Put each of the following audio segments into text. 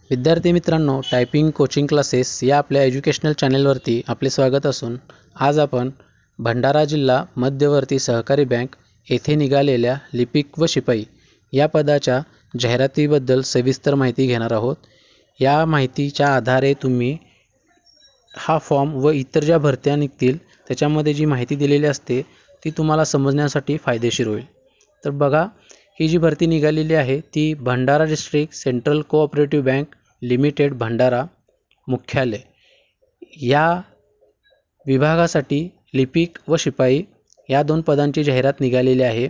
विद्यार्थी मित्रांनो, typing coaching classes या आपल्या एज्युकेशनल चॅनेलवरती आपले स्वागत असून आज आपण भंडारा जिल्हा मध्यवर्ती सहकारी बँक येथे निघालेल्या लिपिक व शिपाई या पदाच्या जाहिरातीबद्दल सविस्तर माहिती घेणार आहोत। या माहितीच्या आधारे तुम्ही हा फॉर्म व इतर ज्या भरत्या निघतील त्याच्यामध्ये जी माहिती दिलेली असते ती तुम्हाला समजण्यासाठी फायदेशीर होईल। तर बघा, ही जी भरती निघालेली आहे ती Bhandara district central cooperative bank limited Bhandara मुख्यालय या विभागासाठी लिपिक व शिपाई या दोन पदांची जाहिरात निघालेली आहे।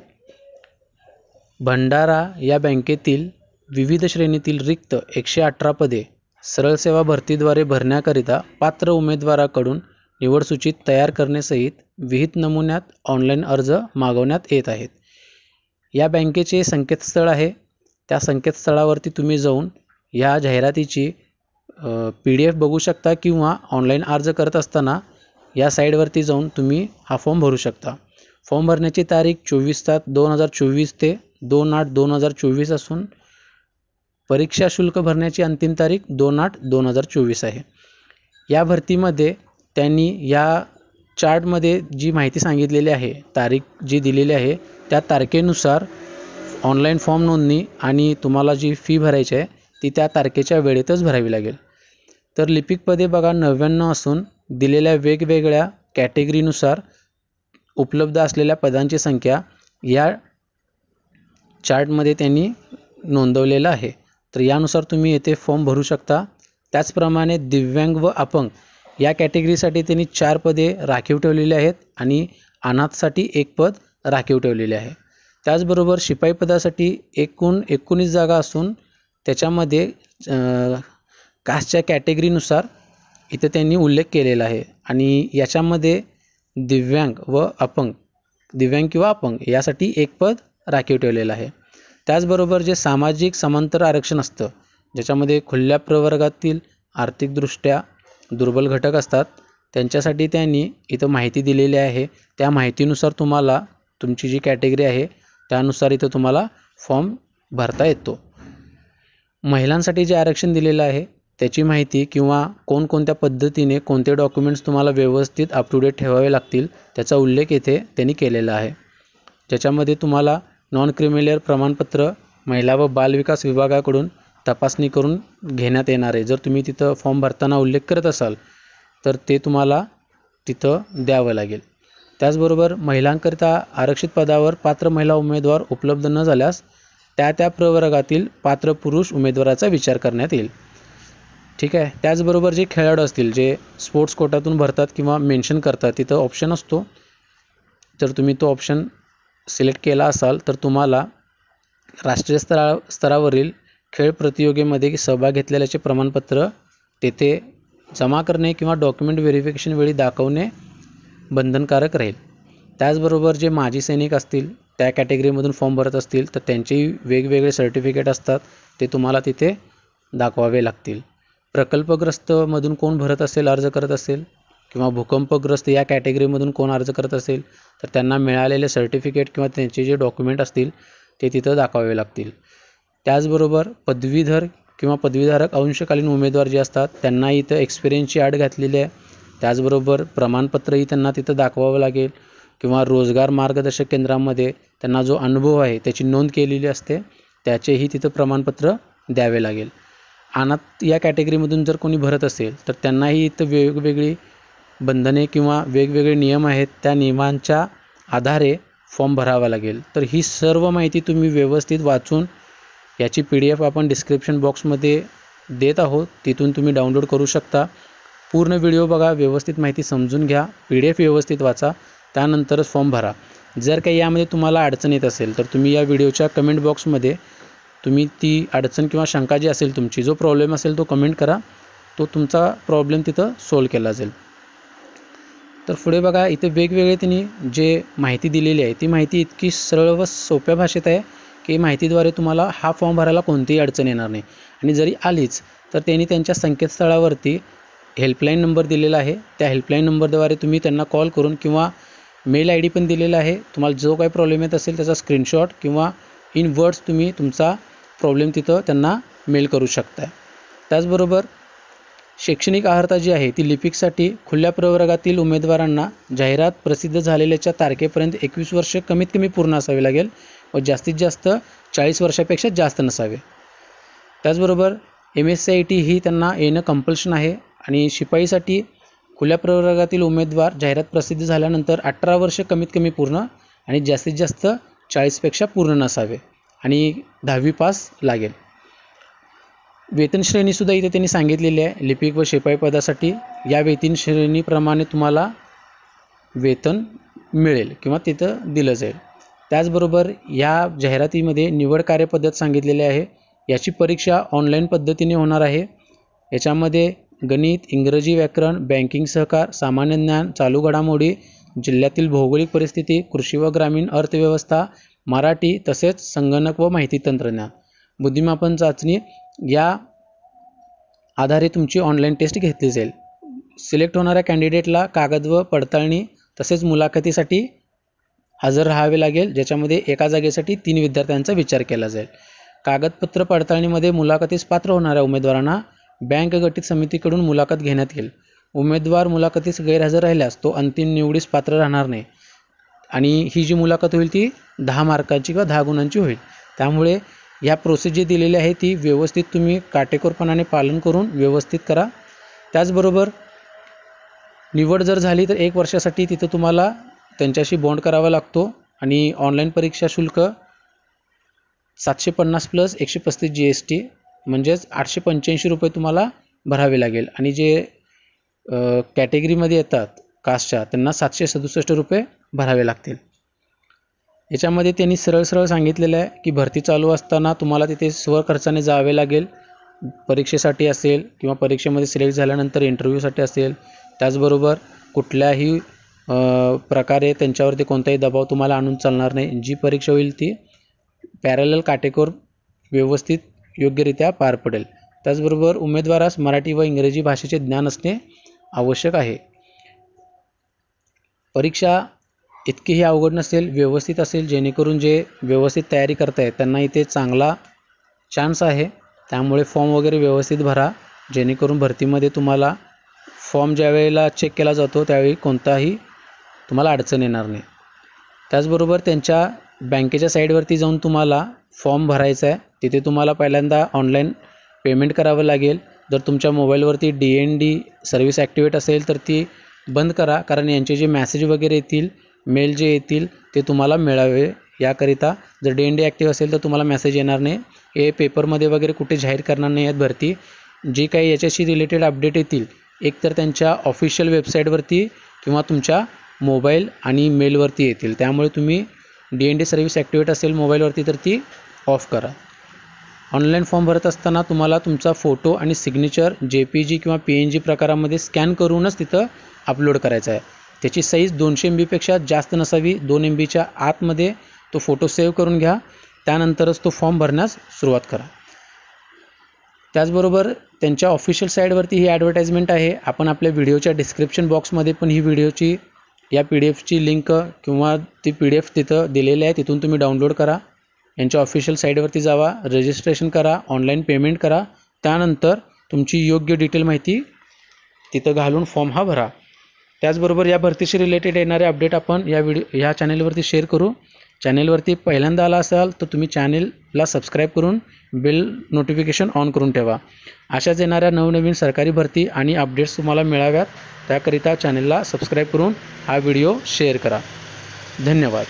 भंडारा या बँकेतील विविध श्रेणीतील रिक्त 118 पदे सरळ सेवा भरतीद्वारे भरण्याकरिता पात्र उमेदवाराकडून निवडसूची तयार करण्यासहित विहित नमुन्यात ऑनलाईन अर्ज मागवण्यात येत आहेत। या बँकेचे संकेतस्थळ आहे, त्या संकेतस्थळावरती तुम्ही जाऊन या जाहिरातीची PDF बघू शकता किंवा ऑनलाईन अर्ज करत असताना या साईडवरती जाऊन तुम्ही हा फॉर्म भरू शकता। फॉर्म भरण्याची तारीख 24/7/2024 ते 2/8/2024 असून परीक्षा शुल्क भरण्याची अंतिम तारीख 2/8/2024 आहे। या भरतीमध्ये त्यांनी या चार्टमध्ये जी माहिती सांगितलेली आहे, तारीख जी दिलेली आहे त्या तारखेनुसार ऑनलाईन फॉर्म नोंदणी आणि तुम्हाला जी फी भरायची आहे ती त्या तारखेच्या वेळेतच भरावी लागेल। तर लिपिक पदे बघा 99 असून दिलेल्या वेगवेगळ्या कॅटेगरीनुसार उपलब्ध असलेल्या पदांची संख्या या चार्टमध्ये त्यांनी नोंदवलेलं आहे। तर यानुसार तुम्ही येथे फॉर्म भरू शकता। त्याचप्रमाणे दिव्यांग व अपंग या कॅटेगरीसाठी त्यांनी 4 पदे राखीव ठेवलेली आहेत आणि अनाथसाठी 1 पद राखीव ठेवलेले आहे। त्याचबरोबर शिपाई पदासाठी एकूण 19 जागा असून त्याच्यामध्ये कास्टच्या कॅटेगरीनुसार इथे त्यांनी उल्लेख केलेला आहे आणि याच्यामध्ये दिव्यांग किंवा अपंग यासाठी 1 पद राखीव ठेवलेलं आहे। त्याचबरोबर जे सामाजिक समांतर आरक्षण असतं, ज्याच्यामध्ये खुल्या प्रवर्गातील आर्थिकदृष्ट्या दुर्बल घटक असतात त्यांच्यासाठी त्यांनी इथं माहिती दिलेली आहे। त्या माहितीनुसार तुम्हाला तुमची जी कॅटेगरी आहे त्यानुसार इथं तुम्हाला फॉर्म भरता येतो। महिलांसाठी जे आरक्षण दिलेलं आहे त्याची माहिती किंवा कोणकोणत्या पद्धतीने कोणते डॉक्युमेंट्स तुम्हाला व्यवस्थित अप टू डेट ठेवावे लागतील त्याचा उल्लेख येथे त्यांनी केलेला आहे। ज्याच्यामध्ये तुम्हाला नॉन क्रिमिलियर प्रमाणपत्र महिला व बालविकास विभागाकडून तपासणी करून घेण्यात येणार आहे। जर तुम्ही तिथं फॉर्म भरताना उल्लेख करत असाल तर ते तुम्हाला तिथं द्यावं लागेल। त्याचबरोबर महिलांकरिता आरक्षित पदावर पात्र महिला उमेदवार उपलब्ध न झाल्यास त्या प्रवर्गातील पात्र पुरुष उमेदवाराचा विचार करण्यात येईल। ठीक आहे। त्याचबरोबर जे खेळाडू असतील, जे स्पोर्ट्स कोटातून भरतात किंवा मेन्शन करतात, तिथं ऑप्शन असतो, जर तुम्ही तो ऑप्शन सिलेक्ट केला असाल तर तुम्हाला राष्ट्रीय स्तरावरील खेळ प्रतियोगितेमध्ये सहभाग घेतलेल्याचे प्रमाणपत्र तेथे जमा करणे किंवा डॉक्युमेंट व्हेरिफिकेशन वेळी दाखवणे बंधनकारक राहील। त्याचबरोबर जे माजी सैनिक असतील, त्या कॅटेगरीमधून फॉर्म भरत असतील तर त्यांचे वेगवेगळे सर्टिफिकेट असतात, ते तुम्हाला तिथे दाखवावे लागतील। प्रकल्पग्रस्तमधून कोण भरत असेल, अर्ज करत असेल किंवा भूकंपग्रस्त या कॅटेगरीमधून कोण अर्ज करत असेल तर त्यांना मिळालेले सर्टिफिकेट किंवा त्यांचे जे डॉक्युमेंट असतील ते तिथं दाखवावे लागतील। त्याचबरोबर पदवीधर किंवा पदवीधारक अंशकालीन उमेदवार जे असतात त्यांना इथं एक्सपिरियन्सची अट घातलेली आहे। त्याचबरोबर प्रमाणपत्रही त्यांना तिथं दाखवावं लागेल किंवा रोजगार मार्गदर्शक केंद्रामध्ये त्यांना जो अनुभव आहे त्याची नोंद केलेली असते त्याचेही तिथं प्रमाणपत्र द्यावे लागेल। अनाथ या कॅटेगरीमधून जर कोणी भरत असेल तर त्यांनाही इथं वेगवेगळी बंधने किंवा वेगवेगळे नियम आहेत, त्या नियमांच्या आधारे फॉर्म भरावा लागेल। तर ही सर्व माहिती तुम्ही व्यवस्थित वाचून याची PDF आपण डिस्क्रिप्शन बॉक्समध्ये देत आहोत, तिथून तुम्ही डाउनलोड करू शकता। पूर्ण व्हिडिओ बघा, व्यवस्थित माहिती समजून घ्या, PDF व्यवस्थित वाचा, त्यानंतरच फॉर्म भरा। जर काही यामध्ये तुम्हाला अडचण येत असेल तर तुम्ही या व्हिडिओच्या कमेंट बॉक्समध्ये तुम्ही ती अडचण किंवा शंका जी असेल तुमची, जो प्रॉब्लेम असेल तो कमेंट करा, तो तुमचा प्रॉब्लेम तिथं सोल्व केला जाईल। तर पुढे बघा, इथे वेगवेगळे त्यांनी जे माहिती दिलेली आहे ती माहिती इतकी सरळ व सोप्या भाषेत आहे की माहितीद्वारे तुम्हाला हा फॉर्म भरायला कोणतीही अडचण येणार नाही आणि जरी आलीच तर त्यांनी त्यांच्या संकेतस्थळावरती हेल्पलाईन नंबर दिलेला आहे, त्या हेल्पलाईन नंबरद्वारे तुम्ही त्यांना कॉल करून किंवा मेल ID पण दिलेला आहे, तुम्हाला जो काही प्रॉब्लेम येत असेल त्याचा स्क्रीनशॉट किंवा इन वर्ड्स तुम्ही तुमचा प्रॉब्लेम तिथं त्यांना मेल करू शकता। त्याचबरोबर शैक्षणिक अर्हता जी आहे ती लिपिकसाठी खुल्या प्रवर्गातील उमेदवारांना जाहिरात प्रसिद्ध झालेल्याच्या तारखेपर्यंत 21 वर्ष कमीत कमी पूर्ण असावे लागेल व जास्तीत जास्त 40 वर्षापेक्षा जास्त नसावे. त्याचबरोबर MSCIT ही त्यांना येणं कंपल्शन आहे आणि शिपाईसाठी खुल्या प्रवर्गातील उमेदवार जाहिरात प्रसिद्ध झाल्यानंतर 18 वर्ष कमीत कमी पूर्ण आणि जास्तीत जास्त 40पेक्षा पूर्ण नसावे आणि 10वी पास लागेल. वेतन श्रेणीसुद्धा इथे त्यांनी सांगितलेली आहे. लिपिक व शिपाई पदासाठी या वेतन श्रेणीप्रमाणे तुम्हाला वेतन मिळेल किंवा तिथं दिलं जाईल. त्याचबरोबर या जाहिरातीमध्ये निवड कार्यपद्धत सांगितलेली आहे. याची परीक्षा ऑनलाईन पद्धतीने होणार आहे. याच्यामध्ये गणित, इंग्रजी व्याकरण, बँकिंग सहकार, सामान्य ज्ञान, चालू घडामोडी, जिल्ह्यातील भौगोलिक परिस्थिती, कृषी व ग्रामीण अर्थव्यवस्था, मराठी तसेच संगणक व माहिती तंत्रज्ञान, बुद्धिमापन चाचणी या आधारे तुमची ऑनलाईन टेस्ट घेतली जाईल. सिलेक्ट होणाऱ्या कॅन्डिडेटला कागद व पडताळणी तसेच मुलाखतीसाठी हजर राहावे लागेल, ज्याच्यामध्ये एका जागेसाठी 3 विद्यार्थ्यांचा विचार केला जाईल. कागदपत्र पडताळणीमध्ये मुलाखतीस पात्र होणाऱ्या उमेदवारांना बँक गठीत समितीकडून मुलाखत घेण्यात येईल. उमेदवार मुलाखतीस गैरहजर राहिल्यास तो अंतिम निवडीस पात्र राहणार नाही आणि ही जी मुलाखत होईल ती 10 मार्कांची किंवा 10 गुणांची होईल. त्यामुळे या प्रोसेस जी दिलेली आहे ती व्यवस्थित तुम्ही काटेकोरपणाने पालन करून व्यवस्थित करा. त्याचबरोबर निवड जर झाली तर 1 वर्षासाठी तिथं तुम्हाला त्यांच्याशी बॉन्ड करावा लागतो आणि ऑनलाईन परीक्षा शुल्क 750 प्लस 135 GST म्हणजेच 885 रुपये तुम्हाला भरावे लागेल आणि जे कॅटेगरीमध्ये येतात कास्टच्या त्यांना 767 रुपये भरावे लागतील. याच्यामध्ये त्यांनी सरळ सांगितलेलं आहे की भरती चालू असताना तुम्हाला तिथे स्वखर्चाने जावे लागेल. परीक्षेसाठी असेल किंवा परीक्षेमध्ये सिलेक्ट झाल्यानंतर इंटरव्ह्यूसाठी असेल. त्याचबरोबर कुठल्याही प्रकारे त्यांच्यावरती कोणताही दबाव तुम्हाला आणून चालणार नाही. जी परीक्षा होईल ती पॅरलल काटेकोर व्यवस्थित योग्यरित्या पार पडेल. त्याचबरोबर उमेदवारास मराठी व इंग्रजी भाषेचे ज्ञान असणे आवश्यक आहे. परीक्षा इतकीही अवघड नसेल, व्यवस्थित असेल, जेणेकरून जे व्यवस्थित तयारी करतायत त्यांना इथे चांगला चान्स आहे. त्यामुळे फॉर्म वगैरे व्यवस्थित भरा, जेणेकरून भरतीमध्ये तुम्हाला फॉर्म ज्या वेळेला चेक केला जातो त्यावेळी कोणताही तुम्हाला अडचण येणार नाही. त्याचबरोबर त्यांच्या बँकेच्या साईडवरती जाऊन तुम्हाला फॉर्म भरायचा आहे. तिथे तुम्हाला पहिल्यांदा ऑनलाईन पेमेंट करावं लागेल. जर तुमच्या मोबाईलवरती DND सर्व्हिस ॲक्टिवेट असेल तर ती बंद करा, कारण यांचे जे मॅसेज वगैरे येतील, मेल जे येतील ते तुम्हाला मिळावे याकरिता. जर DND ॲक्टिव्ह असेल तर तुम्हाला मेसेज येणार नाही. हे पेपरमध्ये वगैरे कुठे जाहीर करणार नाही आहेत भरती. जी काही याच्याशी रिलेटेड अपडेट येतील एकतर त्यांच्या ऑफिशियल वेबसाईटवरती किंवा तुमच्या मोबाईल आणि मेलवरती येतील. त्यामुळे तुम्ही DND सर्व्हिस ॲक्टिवेट असेल मोबाईलवरती तर ती ऑफ करा. ऑनलाईन फॉर्म भरत असताना तुम्हाला तुमचा फोटो आणि सिग्नेचर JPG किंवा PNG प्रकारामध्ये स्कॅन करूनच तिथं अपलोड करायचा आहे. त्याची साईज 200 MB पेक्षा जास्त नसावी. 2 MBच्या आतमध्ये तो फोटो सेव्ह करून घ्या, त्यानंतरच तो फॉर्म भरण्यास सुरुवात करा. त्याचबरोबर त्यांच्या ऑफिशियल साईडवरती ही ॲडव्हर्टाइजमेंट आहे. आपण आपल्या व्हिडिओच्या डिस्क्रिप्शन बॉक्समध्ये पण ही व्हिडिओची या PDF लिंक किंवा ती PDF तिथं दिलेली आहे, तिथून तुम्ही डाउनलोड करा. यांच्या ऑफिशियल साईटवरती जावा, रजिस्ट्रेशन करा, ऑनलाईन पेमेंट करा, त्यानंतर तुमची योग्य डिटेल माहिती तिथं घालून फॉर्म हा भरा. त्याचबरोबर या भरतीशी रिलेटेड येणारे अपडेट आपण या चॅनेलवरती शेअर करू. चॅनेलवरती पहिल्यांदा आला असाल तर तुम्ही चॅनेलला सबस्क्राईब करून बेल नोटिफिकेशन ऑन करून ठेवा. अशाच येणाऱ्या नवनवीन सरकारी भरती आणि अपडेट्स तुम्हाला मिळाव्यात त्याकरिता चॅनेलला सबस्क्राईब करून हा व्हिडिओ शेअर करा. धन्यवाद.